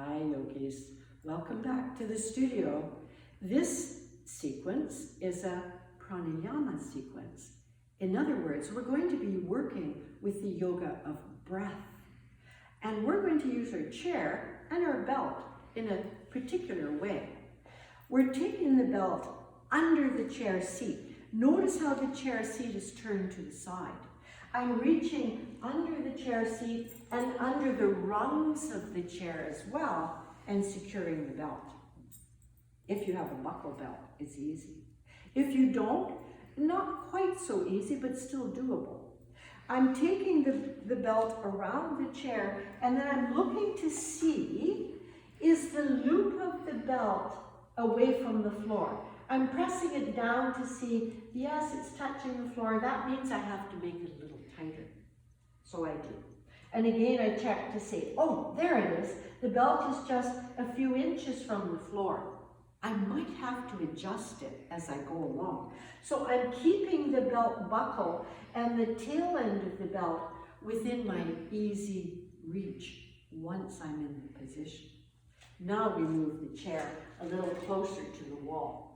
Hi yogis, welcome back to the studio. This sequence is a pranayama sequence. In other words, we're going to be working with the yoga of breath. And we're going to use our chair and our belt in a particular way. We're taking the belt under the chair seat. Notice how the chair seat is turned to the side. I'm reaching under the chair seat and under the rungs of the chair as well and securing the belt. If you have a buckle belt, it's easy. If you don't, not quite so easy, but still doable. I'm taking the belt around the chair and then I'm looking to see, is the loop of the belt away from the floor? I'm pressing it down to see, yes, it's touching the floor. That means I have to make it a little tighter. So I do. And again, I check to see, oh, there it is. The belt is just a few inches from the floor. I might have to adjust it as I go along. So I'm keeping the belt buckle and the tail end of the belt within my easy reach once I'm in the position. Now we move the chair a little closer to the wall.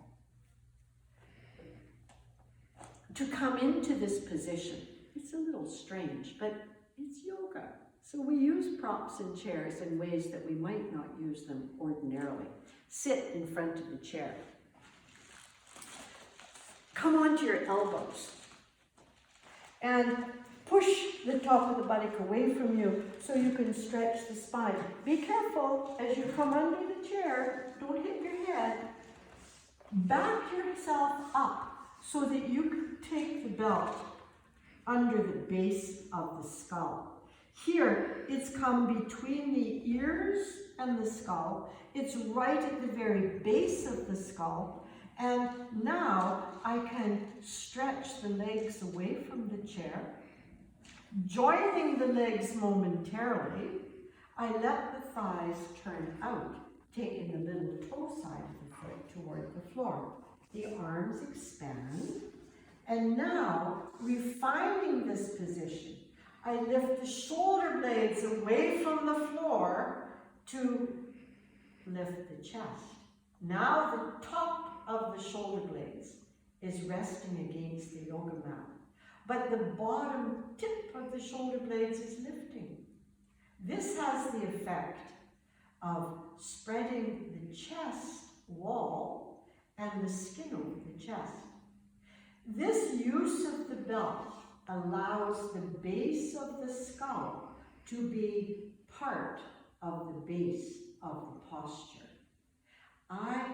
To come into this position, it's a little strange, but it's yoga. So we use props and chairs in ways that we might not use them ordinarily. Sit in front of the chair. Come onto your elbows and push the top of the buttock away from you so you can stretch the spine. Be careful as you come under the chair, don't hit your head. Back yourself up so that you can take the belt under the base of the skull. Here, it's come between the ears and the skull. It's right at the very base of the skull. And now I can stretch the legs away from the chair. Joining the legs momentarily, I let the thighs turn out, taking the little toe side of the foot toward the floor. The arms expand, and now, refining this position, I lift the shoulder blades away from the floor to lift the chest. Now the top of the shoulder blades is resting against the yoga mat, but the bottom tip of the shoulder blades is lifting. This has the effect of spreading the chest wall and the skin over the chest. This use of the belt allows the base of the skull to be part of the base of the posture. I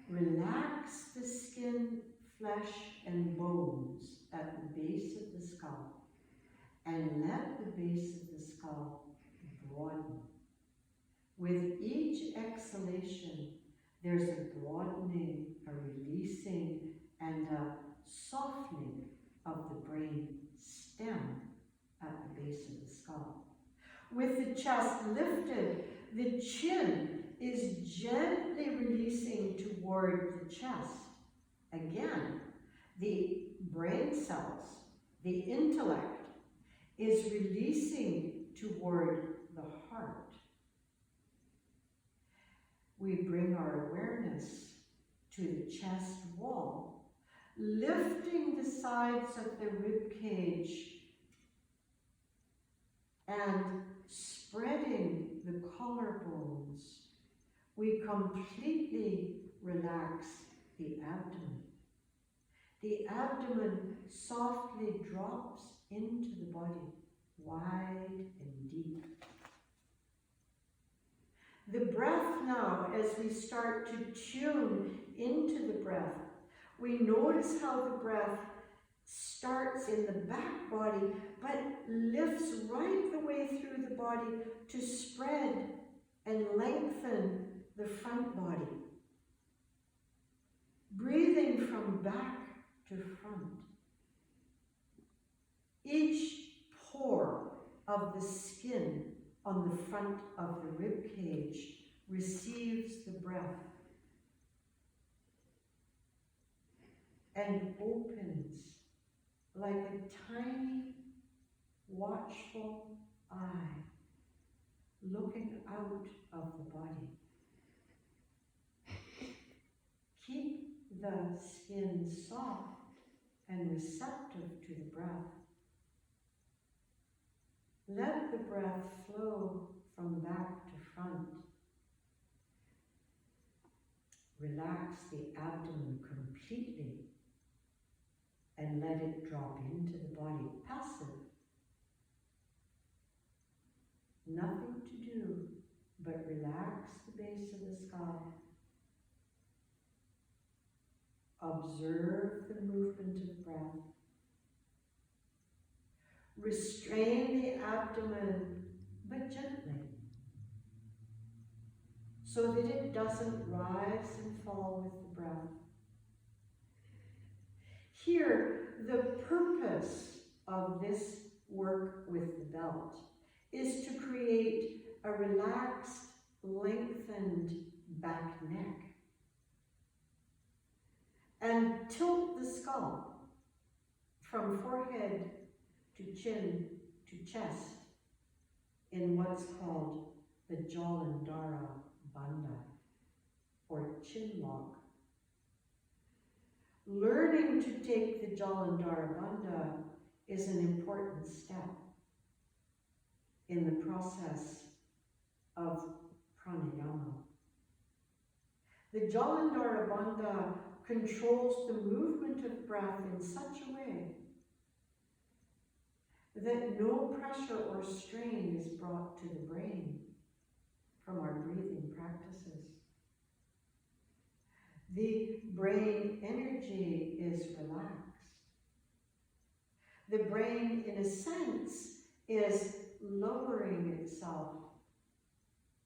relax the skin, flesh, and bones at the base of the skull and let the base of the skull broaden. With each exhalation, there's a broadening, a releasing, and a softening of the brain stem at the base of the skull. With the chest lifted, the chin is gently releasing toward the chest. Again, the brain cells, the intellect, is releasing toward the heart. We bring our awareness to the chest wall, lifting the sides of the rib cage and spreading the collarbones. We completely relax the abdomen. The abdomen softly drops into the body, wide and deep. The breath now, as we start to tune into the breath, we notice how the breath starts in the back body, but lifts right the way through the body to spread and lengthen the front body. Breathing from back to front. Each pore of the skin on the front of the rib cage receives the breath and opens like a tiny, watchful eye, looking out of the body. Keep the skin soft and receptive to the breath. Let the breath flow from back to front. Relax the abdomen completely and let it drop into the body, passive. Nothing to do but relax the base of the skull. Observe the movement of breath. Restrain the abdomen, but gently, so that it doesn't rise and fall with the breath. Here, the purpose of this work with the belt is to create a relaxed, lengthened back neck. And tilt the skull from forehead to chin to chest in what's called the Jalandhara Bandha, or chin lock. Learning to take the Jalandhara Bandha is an important step in the process of pranayama. The Jalandhara Bandha controls the movement of breath in such a way that no pressure or strain is brought to the brain from our breathing practices. The brain energy is relaxed. The brain, in a sense, is lowering itself,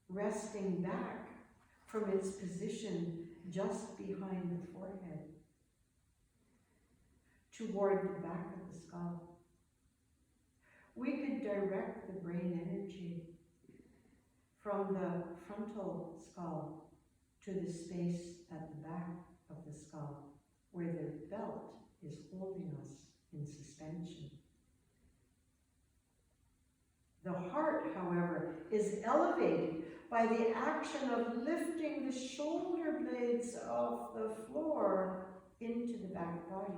resting back from its position just behind the forehead, toward the back of the skull. We could direct the brain energy from the frontal skull to the space at the back of the skull, where the belt is holding us in suspension. The heart, however, is elevated by the action of lifting the shoulder blades off the floor into the back body.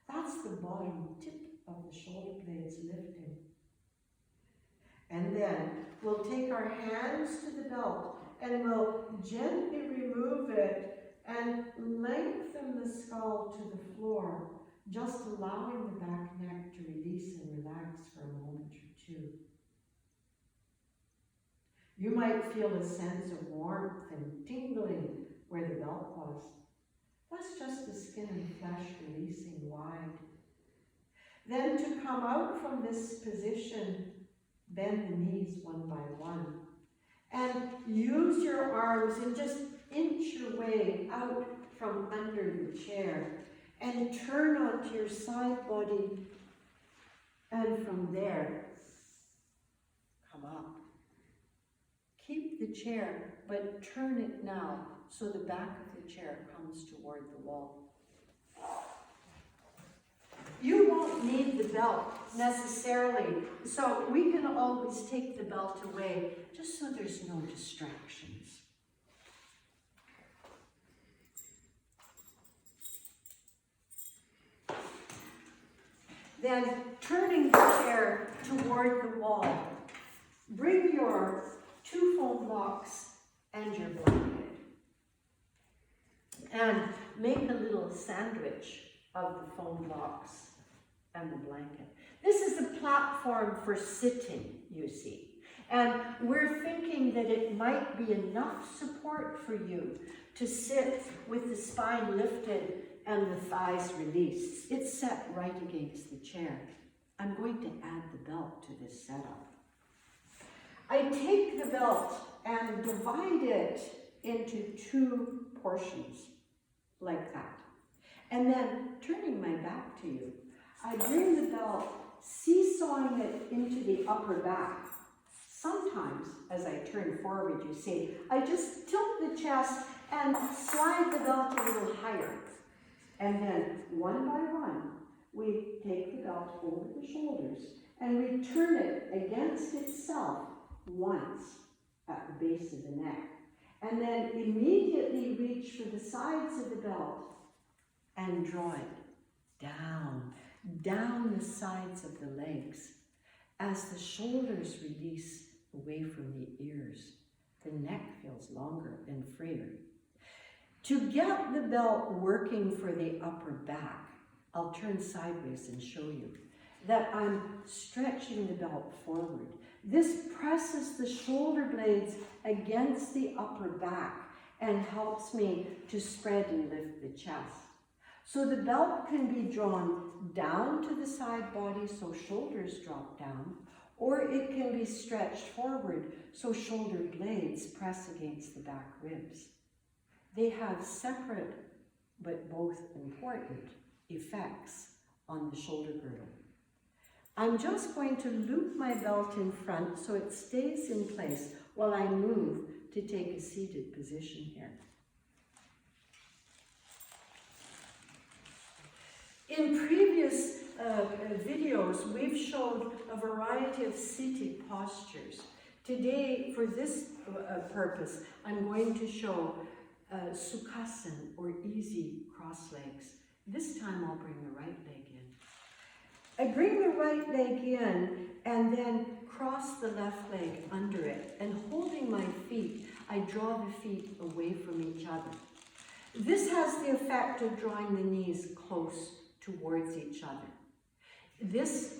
That's the bottom tip of the shoulder blades lifting. And then we'll take our hands to the belt and we'll gently remove it and lengthen the skull to the floor, just allowing the back neck to release and relax for a moment or two. You might feel a sense of warmth and tingling where the belt was. That's just the skin and flesh releasing wide. Then to come out from this position, bend the knees one by one. And use your arms and just inch your way out from under the chair. And turn onto your side body. And from there, come up. Keep the chair, but turn it now so the back of the chair comes toward the wall. You won't need the belt necessarily, so we can always take the belt away just so there's no distractions. Then, turning the chair toward the wall, bring your 2 foam blocks and your blanket. And make a little sandwich of the foam blocks and the blanket. This is a platform for sitting, you see. And we're thinking that it might be enough support for you to sit with the spine lifted and the thighs released. It's set right against the chair. I'm going to add the belt to this setup. I take the belt and divide it into 2 portions, like that. And then, turning my back to you, I bring the belt, seesawing it into the upper back. Sometimes, as I turn forward, you see, I just tilt the chest and slide the belt a little higher. And then, one by one, we take the belt over the shoulders and we turn it against itself once. at the base of the neck. And then immediately reach for the sides of the belt and draw it down, down the sides of the legs. As the shoulders release away from the ears, the neck feels longer and freer. To get the belt working for the upper back, I'll turn sideways and show you that I'm stretching the belt forward. This presses the shoulder blades against the upper back and helps me to spread and lift the chest. So the belt can be drawn down to the side body so shoulders drop down, or it can be stretched forward so shoulder blades press against the back ribs. They have separate but both important effects on the shoulder girdle. I'm just going to loop my belt in front so it stays in place while I move to take a seated position here. In previous videos, we've showed a variety of seated postures. Today, for this purpose, I'm going to show Sukhasana, or easy cross legs. This time I'll bring the right leg in. I bring the right leg in and then cross the left leg under it, and holding my feet, I draw the feet away from each other. This has the effect of drawing the knees close towards each other. This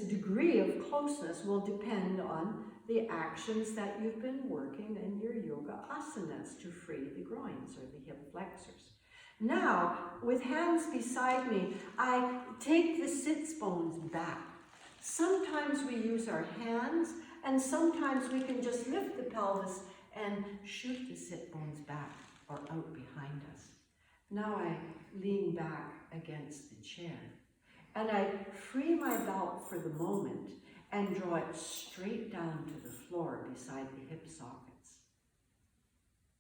degree of closeness will depend on the actions that you've been working in your yoga asanas to free the groins or the hip flexors. Now, with hands beside me, I take the sits bones back. Sometimes we use our hands, and sometimes we can just lift the pelvis and shoot the sit bones back or out behind us. Now I lean back against the chair, and I free my belt for the moment and draw it straight down to the floor beside the hip sockets.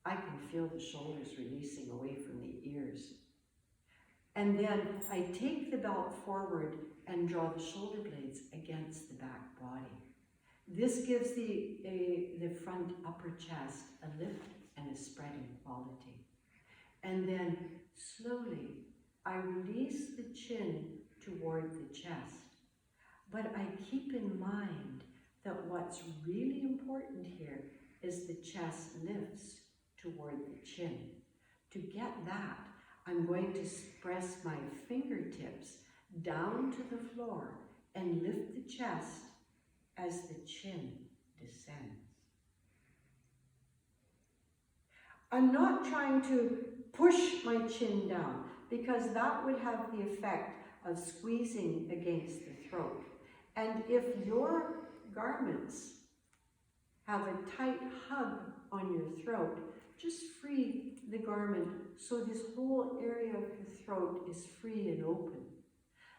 I can feel the shoulders releasing away from the ears. And then I take the belt forward and draw the shoulder blades against the back body. This gives the front upper chest a lift and a spreading quality. And then slowly I release the chin toward the chest. But I keep in mind that what's really important here is the chest lifts toward the chin. To get that, I'm going to press my fingertips down to the floor and lift the chest as the chin descends. I'm not trying to push my chin down because that would have the effect of squeezing against the throat. And if your garments have a tight hug on your throat, just free the garment so this whole area of the throat is free and open.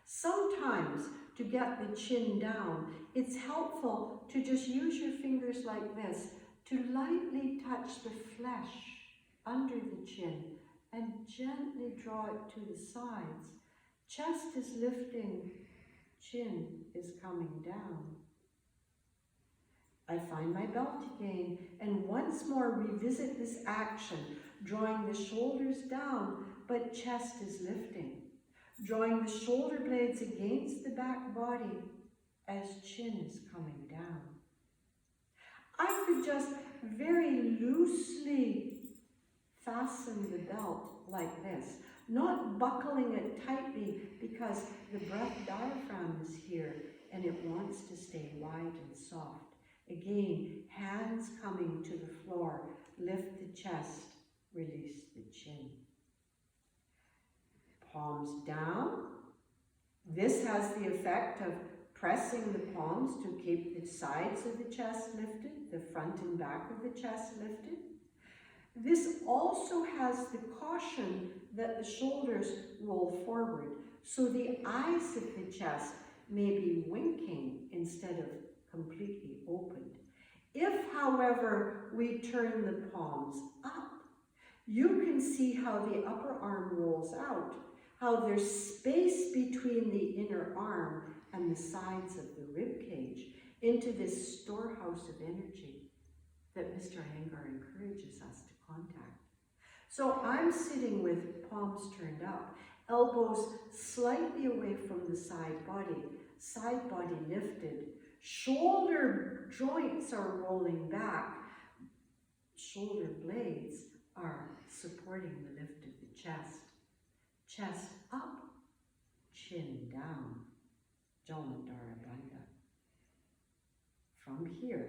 Sometimes, to get the chin down, it's helpful to just use your fingers like this to lightly touch the flesh under the chin and gently draw it to the sides. Chest is lifting, chin is coming down. I find my belt again and once more revisit this action, drawing the shoulders down, but chest is lifting. Drawing the shoulder blades against the back body as chin is coming down. I could just very loosely fasten the belt like this, not buckling it tightly because the breath diaphragm is here and it wants to stay wide and soft. Again, hands coming to the floor, lift the chest, release the chin. Palms down. This has the effect of pressing the palms to keep the sides of the chest lifted, the front and back of the chest lifted. This also has the caution that the shoulders roll forward, so the eyes of the chest may be winking instead of completely opened. If, however, we turn the palms up, you can see how the upper arm rolls out, how there's space between the inner arm and the sides of the rib cage into this storehouse of energy. that Mr. Iyengar encourages us to contact. So I'm sitting with palms turned up, elbows slightly away from the side body lifted, shoulder joints are rolling back, shoulder blades are supporting the lift of the chest. Chest up, chin down, Jalandhara Bandha. From here,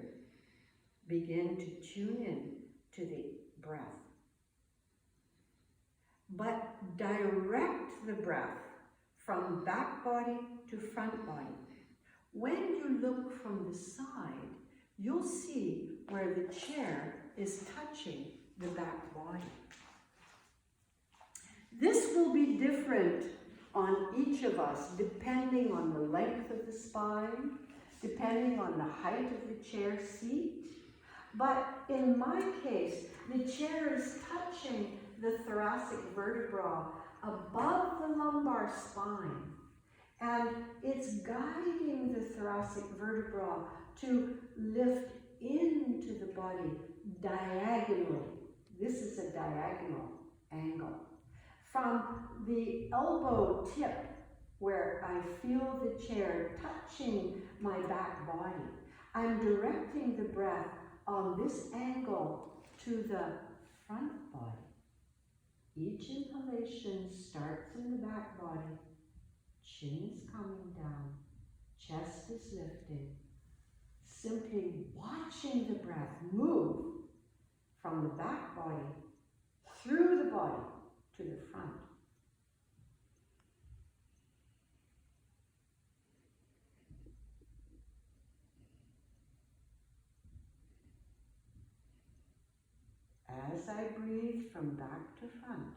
begin to tune in to the breath. But direct the breath from back body to front body. When you look from the side, you'll see where the chair is touching the back body. This will be different on each of us depending on the length of the spine, depending on the height of the chair seat. But in my case, the chair is touching the thoracic vertebra above the lumbar spine. And it's guiding the thoracic vertebra to lift into the body diagonally. This is a diagonal angle. From the elbow tip, where I feel the chair touching my back body, I'm directing the breath on this angle to the front body. Each inhalation starts in the back body, chin is coming down, chest is lifting, simply watching the breath move from the back body, through the body, to the front. As I breathe from back to front,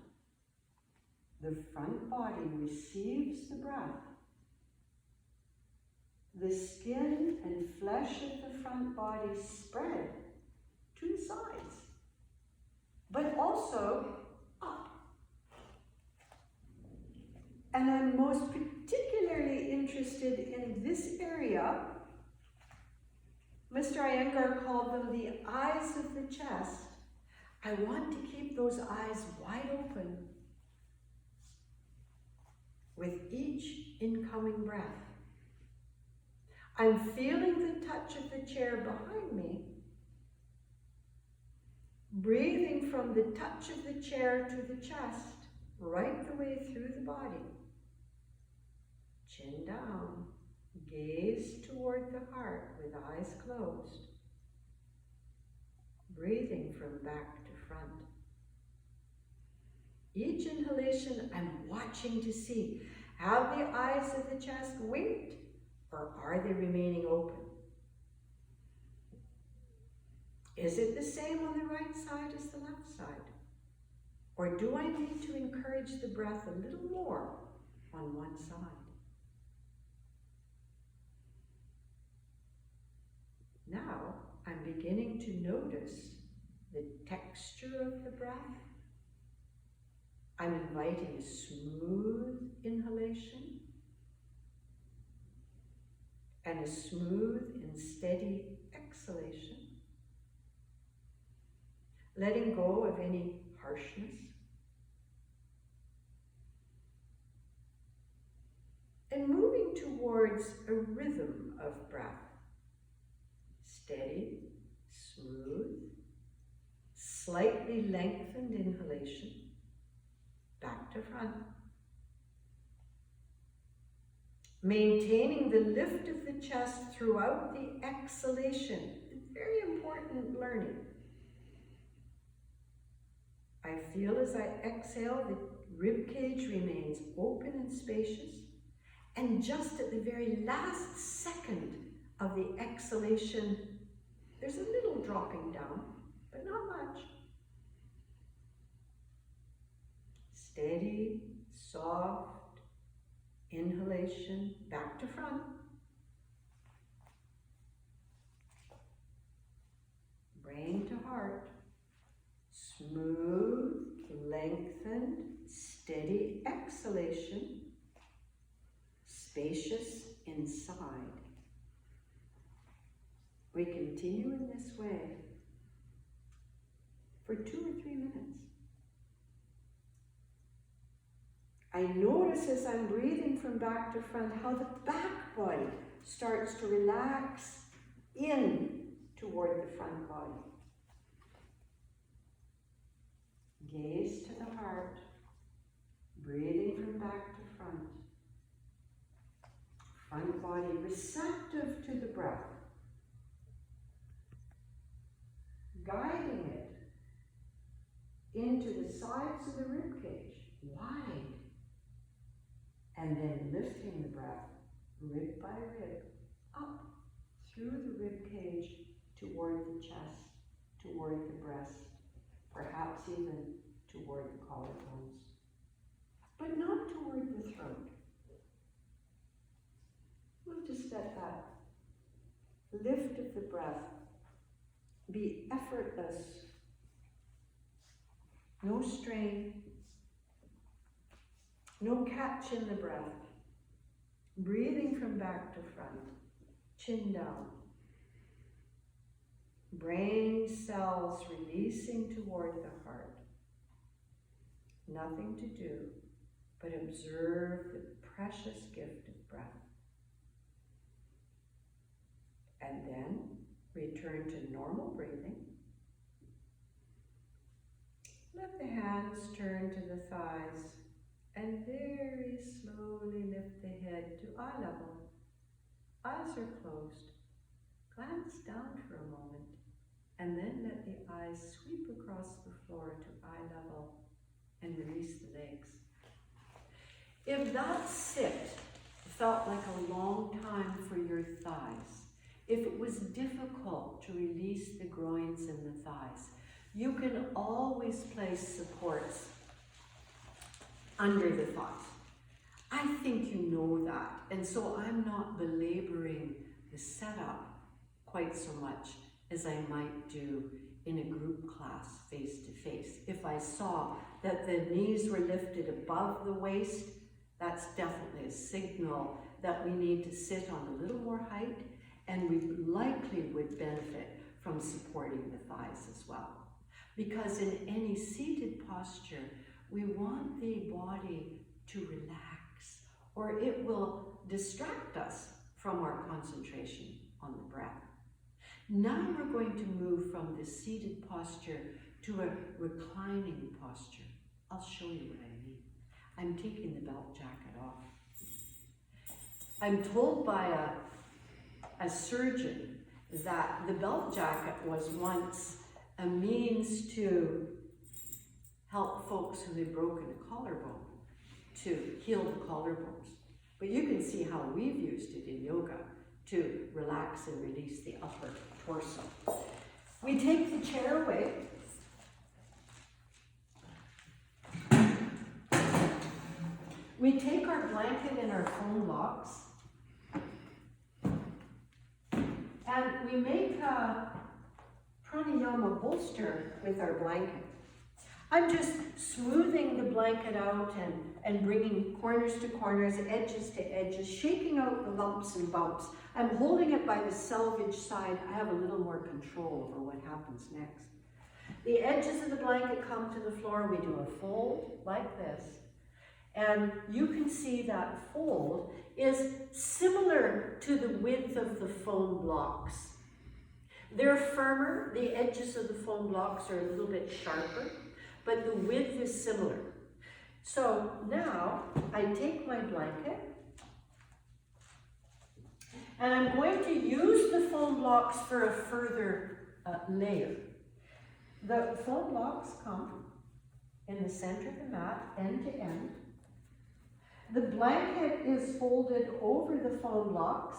the front body receives the breath. The skin and flesh of the front body spread to the sides, but also up. And I'm most particularly interested in this area. Mr. Iyengar called them the eyes of the chest. I want to keep those eyes wide open with each incoming breath. I'm feeling the touch of the chair behind me, breathing from the touch of the chair to the chest, right the way through the body. Chin down, gaze toward the heart with eyes closed. Breathing from back to front. Each inhalation, I'm watching to see, have the eyes of the chest winked or are they remaining open? Is it the same on the right side as the left side? Or do I need to encourage the breath a little more on one side? Now, I'm beginning to notice the texture of the breath. I'm inviting a smooth inhalation and a smooth and steady exhalation. Letting go of any harshness. And moving towards a rhythm of breath. Steady, smooth, slightly lengthened inhalation, back to front. Maintaining the lift of the chest throughout the exhalation. Very important learning. I feel as I exhale, the rib cage remains open and spacious, and just at the very last second of the exhalation, there's a little dropping down, but not much. Steady, soft inhalation, back to front. Brain to heart. Smooth, lengthened, steady exhalation. Spacious inside. We continue in this way for 2 or 3 minutes. I notice as I'm breathing from back to front how the back body starts to relax in toward the front body. Gaze to the heart, breathing from back to front. Front body receptive to the breath. Guiding it into the sides of the rib cage, wide. And then lifting the breath, rib by rib, up through the rib cage toward the chest, toward the breast, perhaps even toward the collarbones, but not toward the throat. We'll just let that lift of the breath be effortless, no strain, no catch in the breath, breathing from back to front, chin down. Brain cells releasing toward the heart. Nothing to do but observe the precious gift of breath. And then return to normal breathing. Let the hands turn to the thighs and very slowly lift the head to eye level. Eyes are closed. Glance down for a moment and then let the eyes sweep across the floor to eye level and release the legs. If that sit felt like a long time for your thighs, if it was difficult to release the groins and the thighs, you can always place supports under the thighs. I think you know that, and so I'm not belaboring the setup quite so much as I might do in a group class face-to-face. If I saw that the knees were lifted above the waist, that's definitely a signal that we need to sit on a little more height, and we likely would benefit from supporting the thighs as well. Because in any seated posture, we want the body to relax, or it will distract us from our concentration on the breath. Now we're going to move from the seated posture to a reclining posture. I'll show you what I mean. I'm taking the belt jacket off. I'm told by a surgeon that the belt jacket was once a means to help folks who had broken a collarbone to heal the collarbones. But you can see how we've used it in yoga to relax and release the upper torso. We take the chair away. We take our blanket and our foam blocks, and we make a Pranayama bolster with our blanket. I'm just smoothing the blanket out and bringing corners to corners, edges to edges, shaking out the lumps and bumps. I'm holding it by the selvage side. I have a little more control over what happens next. The edges of the blanket come to the floor. We do a fold like this. And you can see that fold is similar to the width of the foam blocks. They're firmer. The edges of the foam blocks are a little bit sharper, but the width is similar. So now I take my blanket and I'm going to use the foam blocks for a further layer. The foam blocks come in the center of the mat, end to end. The blanket is folded over the foam blocks,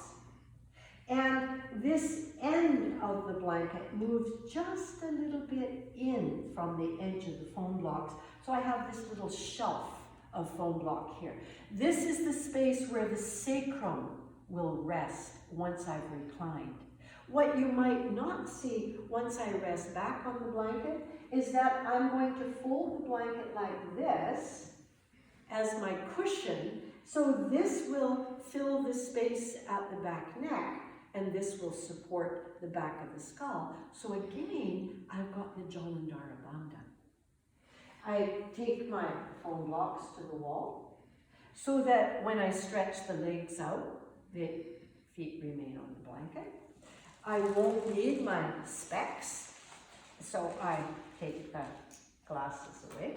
and this end of the blanket moves just a little bit in from the edge of the foam blocks. So I have this little shelf of foam block here. This is the space where the sacrum will rest once I've reclined. What you might not see once I rest back on the blanket is that I'm going to fold the blanket like this as my cushion. So this will fill the space at the back neck, and this will support the back of the skull. So again, I've got the Jalandhara Bandha. I take my foam blocks to the wall so that when I stretch the legs out, the feet remain on the blanket. I won't need my specs, so I take the glasses away.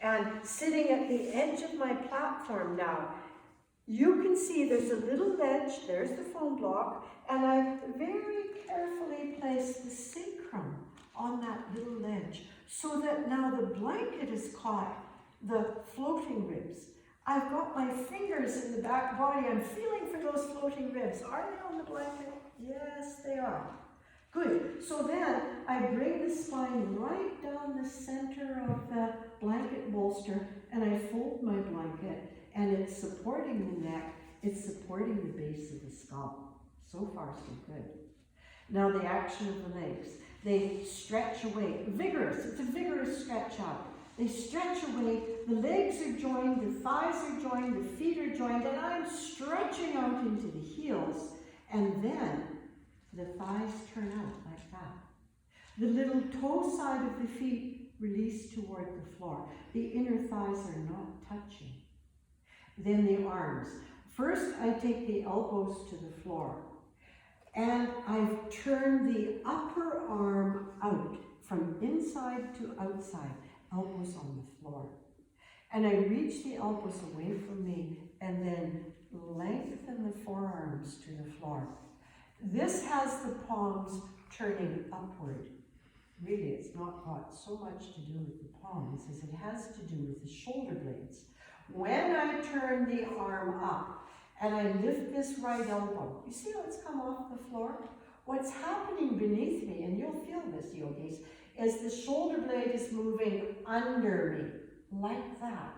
And sitting at the edge of my platform now, you can see there's a little ledge, there's the foam block, and I very carefully place the sacrum on that little ledge so that now the blanket is caught the floating ribs. I've got my fingers in the back body. I'm feeling for those floating ribs. Are they on the blanket? Yes, they are. Good. So then I bring the spine right down the center of the blanket bolster and I fold my blanket and it's supporting the neck. It's supporting the base of the skull. So far, so good. Now the action of the legs. They stretch away. Vigorous. It's a vigorous stretch out. They stretch away. The legs are joined. The thighs are joined. The feet are joined. And I'm stretching out into the heels. And then the thighs turn out like that. The little toe side of the feet release toward the floor. The inner thighs are not touching. Then the arms. First, I take the elbows to the floor. And I've turned the upper arm out from inside to outside, elbows on the floor. And I reach the elbows away from me and then lengthen the forearms to the floor. This has the palms turning upward. Really, it's not got so much to do with the palms as it has to do with the shoulder blades. When I turn the arm up, and I lift this right elbow. You see how it's come off the floor? What's happening beneath me, and you'll feel this, yogis, is the shoulder blade is moving under me, like that.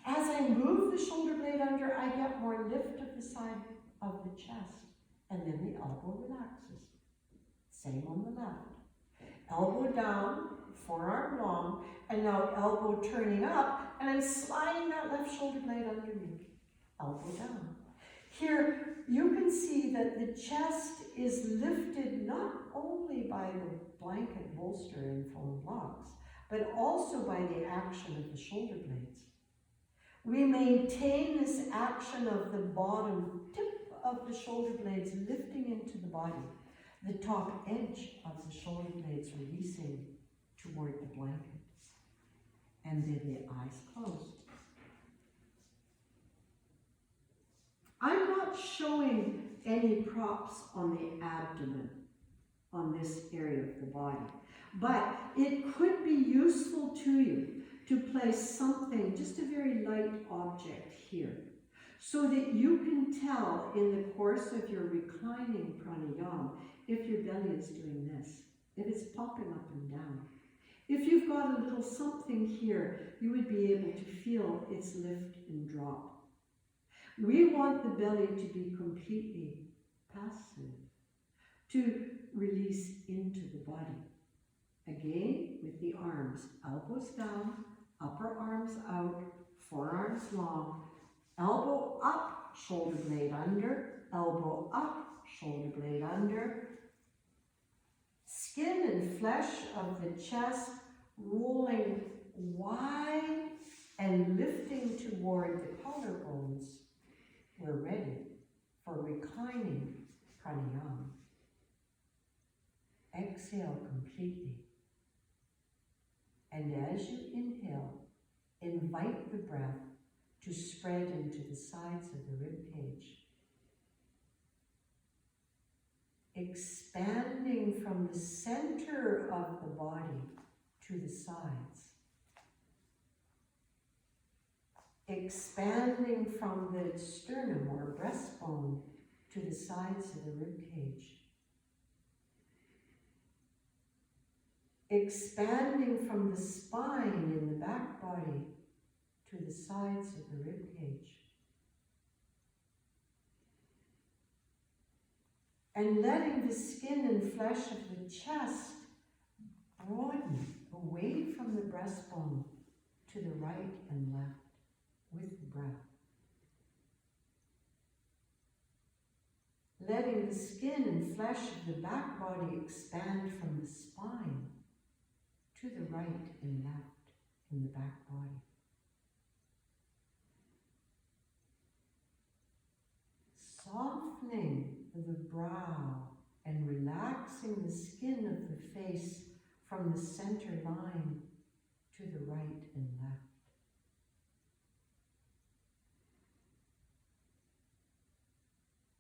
As I move the shoulder blade under, I get more lift of the side of the chest, and then the elbow relaxes. Same on the left. Elbow down, forearm long, and now elbow turning up, and I'm sliding that left shoulder blade under me. Elbow down. Here, you can see that the chest is lifted not only by the blanket bolster and foam blocks, but also by the action of the shoulder blades. We maintain this action of the bottom tip of the shoulder blades lifting into the body, the top edge of the shoulder blades releasing toward the blanket, and then the eyes closed. I'm not showing any props on the abdomen, on this area of the body, but it could be useful to you to place something, just a very light object here, so that you can tell in the course of your reclining pranayama if your belly is doing this, if it's popping up and down. If you've got a little something here, you would be able to feel its lift and drop. We want the belly to be completely passive, to release into the body. Again, with the arms, elbows down, upper arms out, forearms long, elbow up, shoulder blade under, elbow up, shoulder blade under. Skin and flesh of the chest rolling wide and lifting toward the collarbones. We're ready for reclining pranayama. Exhale completely. And as you inhale, invite the breath to spread into the sides of the rib cage. Expanding from the center of the body to the sides. Expanding from the sternum or breastbone to the sides of the rib cage. Expanding from the spine in the back body to the sides of the rib cage. And letting the skin and flesh of the chest broaden away from the breastbone to the right and left with the breath. letting the skin and flesh of the back body expand from the spine to the right and left in the back body. Softening the brow and relaxing the skin of the face from the center line to the right and left.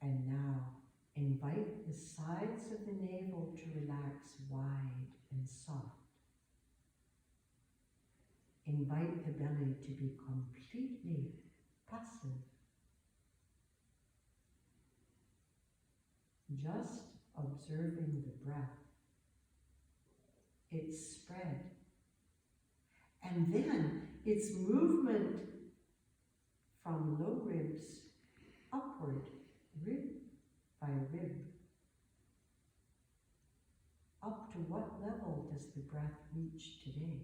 And now, invite the sides of the navel to relax wide and soft. Invite the belly to be completely passive. Just observing the breath, its spread, and then its movement from low ribs upward, rib by rib. Up to what level does the breath reach today?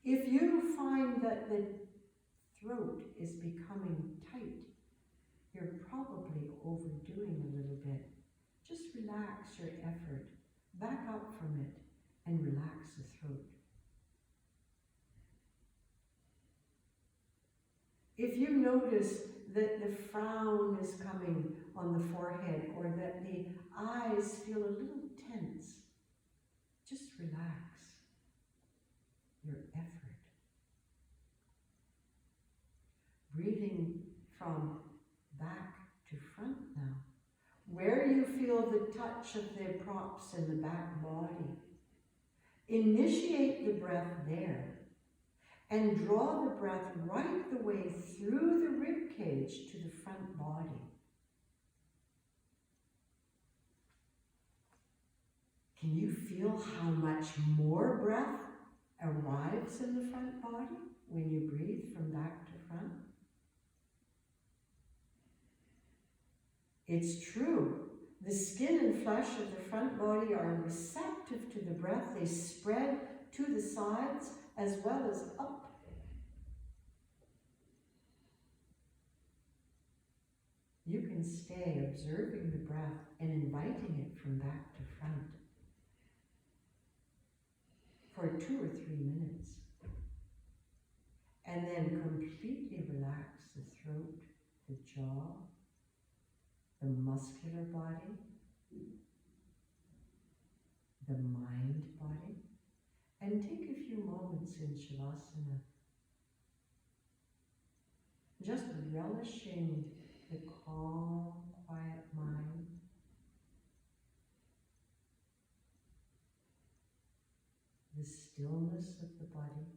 If you find that the throat is becoming tight, you're probably overdoing a little bit. Just relax your effort, back up from it, and relax the throat. If you notice that the frown is coming on the forehead or that the eyes feel a little tense, just relax your effort. Breathing from back to front now. Where you feel the touch of the props in the back body, initiate the breath there and draw the breath right the way through the rib cage to the front body. Can you feel how much more breath arrives in the front body when you breathe from back to front? It's true. The skin and flesh of the front body are receptive to the breath. They spread to the sides as well as up. You can stay observing the breath and inviting it from back to front for 2 or 3 minutes. And then completely relax the throat, the jaw, the muscular body, the mind body, and take a few moments in Shavasana, just relishing the calm, quiet mind, the stillness of the body.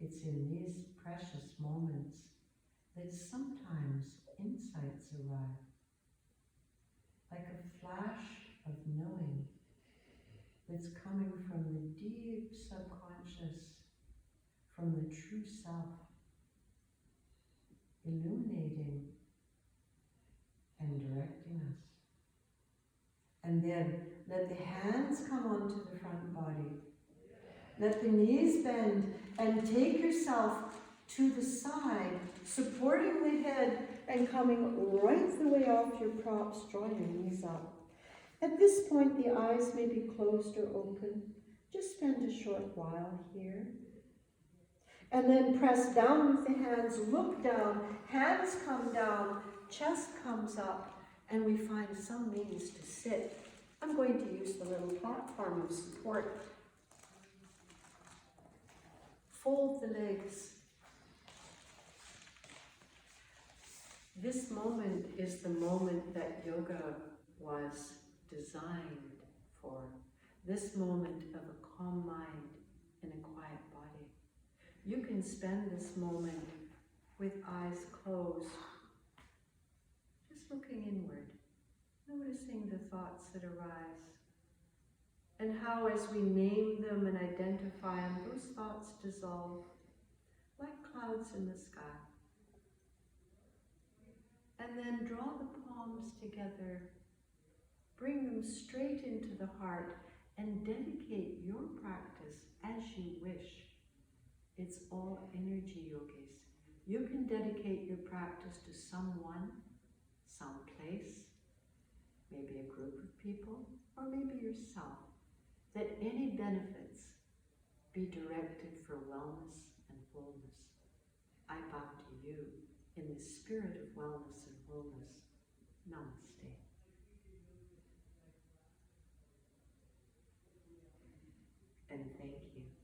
It's in these precious moments that sometimes insights arrive, like a flash of knowing that's coming from the deep subconscious, from the true self, illuminating and directing us. And then let the hands come onto the front body. Let the knees bend and take yourself to the side, supporting the head and coming right the way off your props, draw your knees up. At this point, the eyes may be closed or open. Just spend a short while here. And then press down with the hands, look down, hands come down, chest comes up, and we find some means to sit. I'm going to use the little platform of support. Fold the legs. This moment is the moment that yoga was designed for. This moment of a calm mind and a quiet body. You can spend this moment with eyes closed, just looking inward, noticing the thoughts that arise, and how as we name them and identify them, those thoughts dissolve like clouds in the sky. And then draw the palms together, bring them straight into the heart, and dedicate your practice as you wish. It's all energy, yogis. You can dedicate your practice to someone, someplace, maybe a group of people, or maybe yourself, that any benefits be directed for wellness and wholeness. I bow to you in the spirit of wellness and wholeness. Namaste. And thank you.